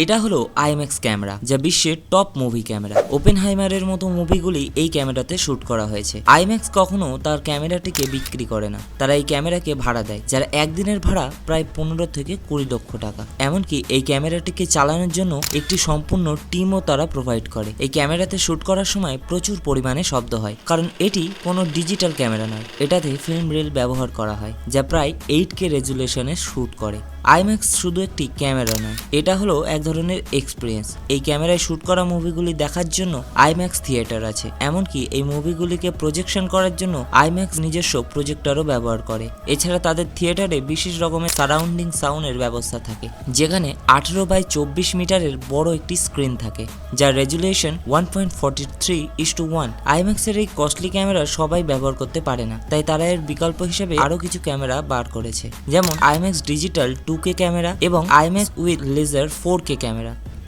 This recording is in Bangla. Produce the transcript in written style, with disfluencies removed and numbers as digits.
এটা হলো আইম্যাক্স ক্যামেরা, যা বিশ্বের টপ মুভি ক্যামেরা। ওপেনহাইমারের মতো মুভিগুলি এই ক্যামেরাতে শুট করা হয়েছে। আইম্যাক্স কখনো তার ক্যামেরাটিকে বিক্রি করে না, তারা এই ক্যামেরাকে ভাড়া দেয়, যার একদিনের ভাড়া প্রায় 15 থেকে 20 লক্ষ টাকা। এমনকি এই ক্যামেরাটিকে চালানোর জন্য একটি সম্পূর্ণ টিমও তারা প্রোভাইড করে। এই ক্যামেরাতে শুট করার সময় প্রচুর পরিমাণে শব্দ হয়, কারণ এটি কোনো ডিজিটাল ক্যামেরা নয়, এটাতে ফিল্ম রিল ব্যবহার করা হয়, যা প্রায় 8K রেজুলেশনে শুট করে। আইম্যাক্স শুধু একটি ক্যামেরা নয়, এটা হলো এক ধরনের এক্সপিরিয়েন্স। এই ক্যামেরায় শুট করা মুভিগুলি দেখার জন্য আইম্যাক্স থিয়েটার আছে, এমনকি এই মুভিগুলিকে প্রজেকশন করার জন্য আইম্যাক্স নিজস্ব প্রজেক্টরও ব্যবহার করে। এছাড়া তাদের থিয়েটারে বিশেষ রকমের সারাউন্ডিং সাউন্ডের ব্যবস্থা থাকে, যেখানে 18x24 মিটারের বড় একটি স্ক্রিন থাকে, যার রেজুলেশন 1.43:1। আইম্যাক্সের এই কস্টলি ক্যামেরা সবাই ব্যবহার করতে পারে না, তাই তারা এর বিকল্প হিসেবে আরো কিছু ক্যামেরা বার করেছে, যেমন আইম্যাক্স ডিজিটাল 2K ক্যামেরা এবং IMAX with laser 4K camera.